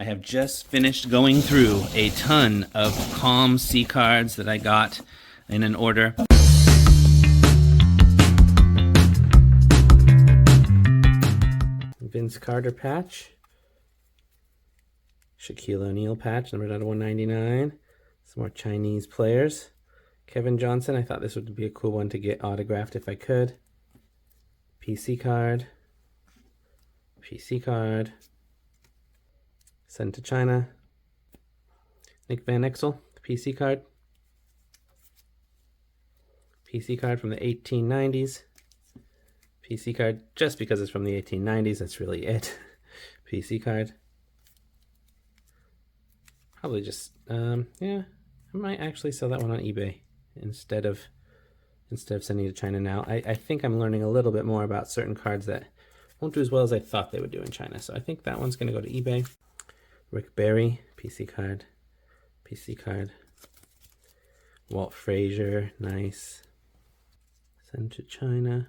I have just finished going through a ton of COMC cards that I got in an order. Vince Carter patch. Shaquille O'Neal patch, numbered out of 199. Some more Chinese players. Kevin Johnson, I thought this would be a cool one to get autographed if I could. PC card. PC card. Sent to China. Nick Van Exel, PC card. PC card from the 1890s. PC card just because it's from the 1890s, that's really it. PC card. Probably just, yeah, I might actually sell that one on eBay instead of sending it to China now. I think I'm learning a little bit more about certain cards that won't do as well as I thought they would do in China. So I think that one's going to go to eBay. Rick Barry, PC card. PC card. Walt Frazier, nice. Send to China.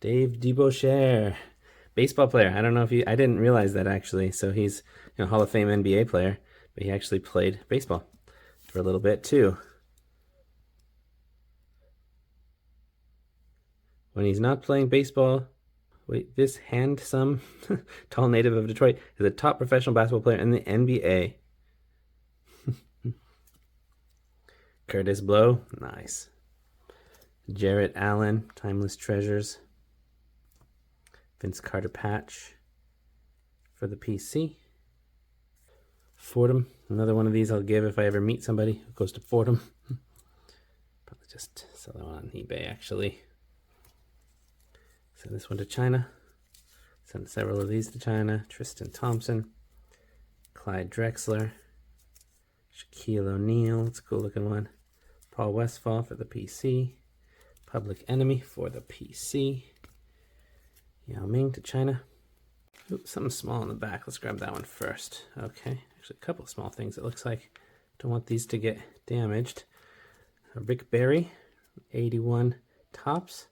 Dave DeBocher, baseball player. I don't know if I didn't realize that actually. So he's a Hall of Fame NBA player, but he actually played baseball for a little bit too. When he's not playing baseball, wait, this handsome, tall native of Detroit is a top professional basketball player in the NBA. Curtis Blow, nice. Jarrett Allen, Timeless Treasures. Vince Carter patch for the PC. Fordham, another one of these I'll give if I ever meet somebody who goes to Fordham. Probably just sell that one on eBay actually. Send this one to China. Send several of these to China. Tristan Thompson. Clyde Drexler. Shaquille O'Neal. It's a cool looking one. Paul Westphal for the PC. Public Enemy for the PC. Yao Ming to China. Oops, something small in the back. Let's grab that one first. Okay, actually a couple of small things it looks like. Don't want these to get damaged. Rick Barry, 81 tops.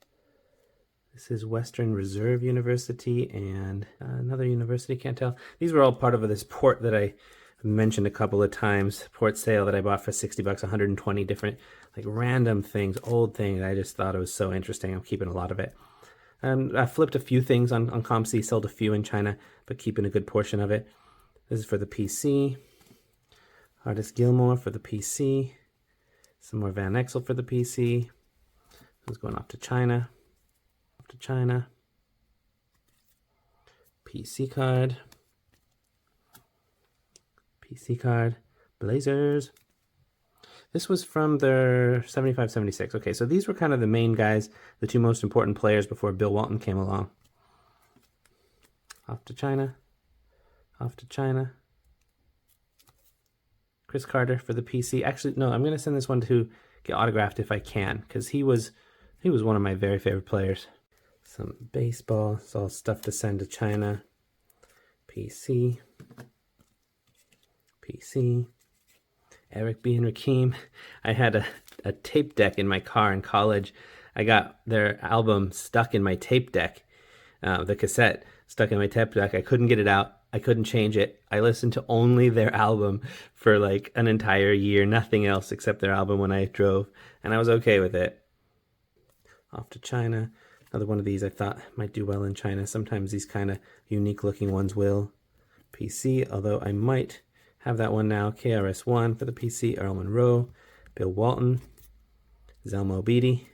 This is Western Reserve University and another university, can't tell. These were all part of this port that I mentioned a couple of times. Port sale that I bought for 60 bucks, 120 different, like random things, old things. I just thought it was so interesting. I'm keeping a lot of it. I flipped a few things on COMC, sold a few in China, but keeping a good portion of it. This is for the PC. Artist Gilmore for the PC. Some more Van Exel for the PC. This is going off to China. To China. PC card. PC card. Blazers. This was from their 75-76. Okay, so these were kind of the main guys, the two most important players before Bill Walton came along. Off to China. Off to China. Chris Carter for the PC. Actually, no, I'm going to send this one to get autographed if I can, because he was one of my very favorite players. Some baseball. It's all stuff to send to China. PC. PC. Eric B. and Rakim. I had a tape deck in my car in college. I got their album stuck in my tape deck. The cassette stuck in my tape deck. I couldn't get it out. I couldn't change it. I listened to only their album for like an entire year. Nothing else except their album when I drove. And I was okay with it. Off to China. Another one of these I thought might do well in China. Sometimes these kind of unique looking ones will. PC, although I might have that one now. KRS-One for the PC. Earl Monroe. Bill Walton. Zelmo Beatty.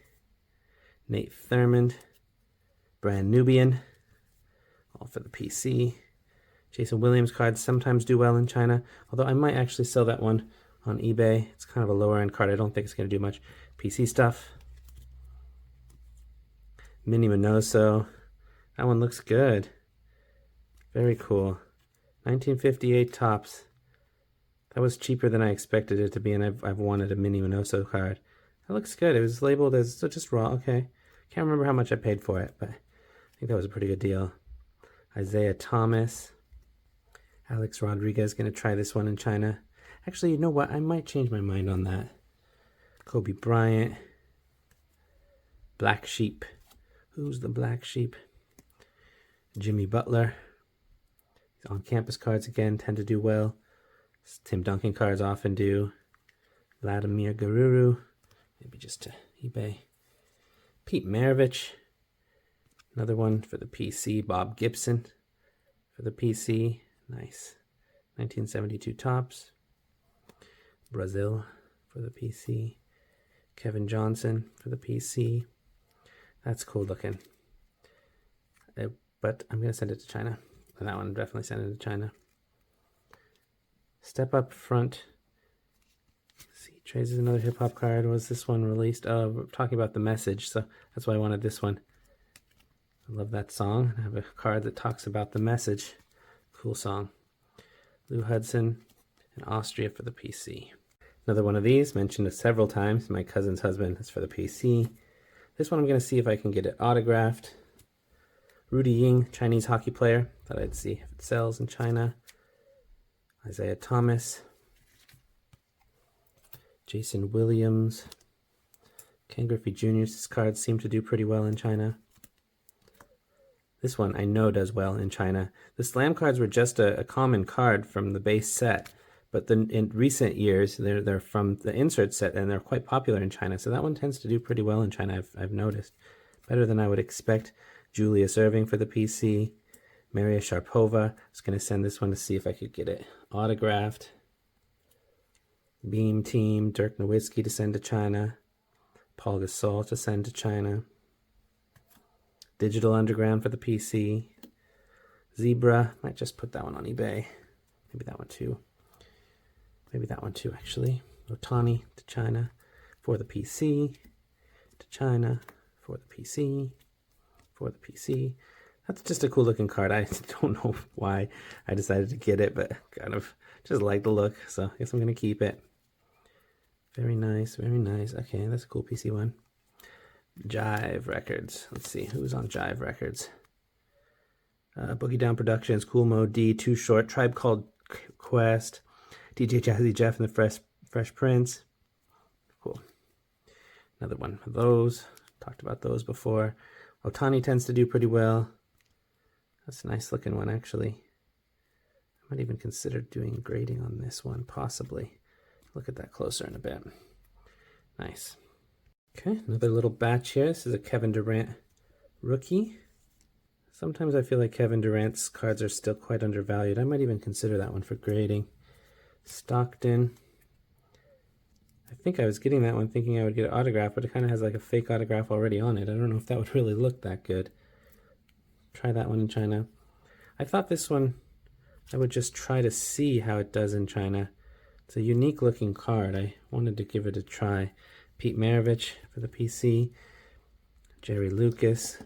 Nate Thurmond. Brand Nubian. All for the PC. Jason Williams cards sometimes do well in China. Although I might actually sell that one on eBay. It's kind of a lower end card. I don't think it's going to do much. PC stuff. Minnie Minoso. That one looks good. Very cool. 1958 tops. That was cheaper than I expected it to be, and I've wanted a Minnie Minoso card. That looks good. It was labeled as just raw. Okay. Can't remember how much I paid for it, but I think that was a pretty good deal. Isaiah Thomas. Alex Rodriguez. Going to try this one in China. Actually, you know what? I might change my mind on that. Kobe Bryant. Black Sheep. Who's the Black Sheep? Jimmy Butler. On-campus cards again tend to do well. Tim Duncan cards often do. Vladimir Guerrero, maybe just to eBay. Pete Maravich, another one for the PC. Bob Gibson for the PC, nice. 1972 tops. Brazil for the PC. Kevin Johnson for the PC. That's cool looking. But I'm going to send it to China. And that one, definitely send it to China. Step Up Front. Let's see, Trace is another hip hop card. Was this one released? Oh, we're talking about The Message, so that's why I wanted this one. I love that song. I have a card that talks about The Message. Cool song. Lou Hudson and Austria for the PC. Another one of these, mentioned it several times. My cousin's husband is for the PC. This one I'm going to see if I can get it autographed. Rudy Ying, Chinese hockey player. Thought I'd see if it sells in China. Isaiah Thomas. Jason Williams. Ken Griffey Jr. His cards seem to do pretty well in China. This one I know does well in China. The Slam cards were just a common card from the base set, but in recent years they're from the insert set and they're quite popular in China. So that one tends to do pretty well in China. I've noticed better than I would expect. Julius Erving for the PC. Maria Sharapova. I was going to send this one to see if I could get it autographed. Beam Team. Dirk Nowitzki to send to China. Paul Gasol to send to China. Digital Underground for the PC. Zebra. Might just put that one on eBay. Maybe that one too. Maybe that one too, actually. Otani to China for the PC. To China for the PC. For the PC. That's just a cool looking card. I don't know why I decided to get it, but kind of just like the look, so I guess I'm going to keep it. Very nice, very nice. Okay, that's a cool PC one. Jive Records. Let's see, who's on Jive Records? Boogie Down Productions, Cool Mode D, Too Short, Tribe Called Quest, DJ Jazzy Jeff and the Fresh Prince. Cool. Another one of those. Talked about those before. Otani tends to do pretty well. That's a nice looking one, actually. I might even consider doing grading on this one, possibly. Look at that closer in a bit. Nice. Okay, another little batch here. This is a Kevin Durant rookie. Sometimes I feel like Kevin Durant's cards are still quite undervalued. I might even consider that one for grading. Stockton. I think I was getting that one thinking I would get an autograph, but it kind of has like a fake autograph already on it. I don't know if that would really look that good. Try that one in China. I thought this one, I would just try to see how it does in China. It's a unique looking card. I wanted to give it a try. Pete Maravich for the PC. Jerry Lucas.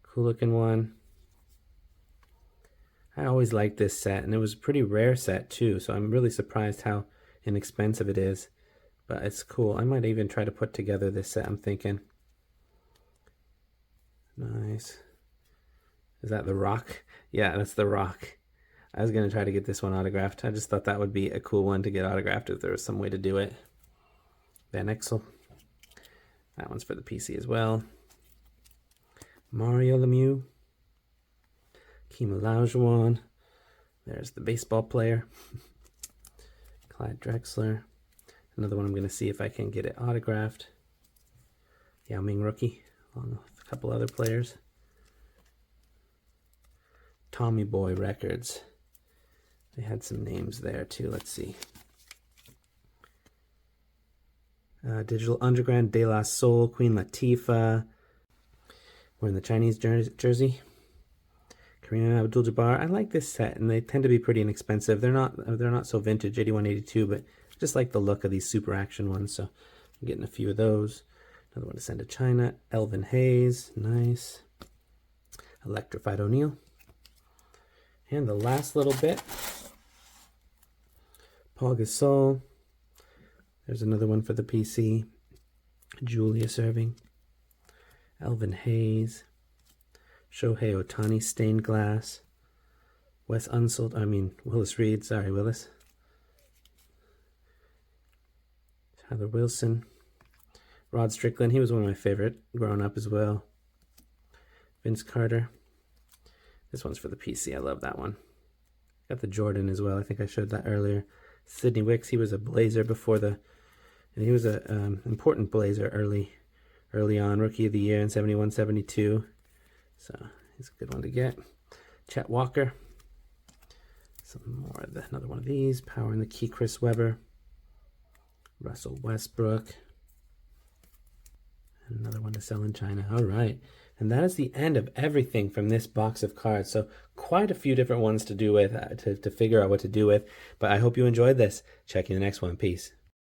Cool looking one. I always liked this set, and it was a pretty rare set too, so I'm really surprised how inexpensive it is. But it's cool. I might even try to put together this set, I'm thinking. Nice. Is that The Rock? Yeah, that's The Rock. I was going to try to get this one autographed. I just thought that would be a cool one to get autographed if there was some way to do it. Van Exel. That one's for the PC as well. Mario Lemieux. Keem Olajuwon. There's the baseball player. Clyde Drexler. Another one I'm going to see if I can get it autographed. Yao Ming rookie, along with a couple other players. Tommy Boy Records. They had some names there too. Let's see. Digital Underground, De La Soul, Queen Latifah. Wearing the Chinese jersey. Kareem Abdul-Jabbar. I like this set, and they tend to be pretty inexpensive. They're not so vintage, 81, 82, but just like the look of these super action ones. So I'm getting a few of those. Another one to send to China. Elvin Hayes, nice. Electrified O'Neal. And the last little bit. Paul Gasol. There's another one for the PC. Julius Erving. Elvin Hayes. Shohei Ohtani, Stained Glass. Willis Reed. Sorry, Willis. Tyler Wilson. Rod Strickland. He was one of my favorite growing up as well. Vince Carter. This one's for the PC. I love that one. Got the Jordan as well. I think I showed that earlier. Sidney Wicks, he was a Blazer before and he was a important Blazer early on, Rookie of the Year in 71, 72. So he's a good one to get. Chet Walker. Another one of these. Power in the Key, Chris Webber. Russell Westbrook. And another one to sell in China. All right. And that is the end of everything from this box of cards. So quite a few different ones to do with, to figure out what to do with. But I hope you enjoyed this. Check you in the next one. Peace.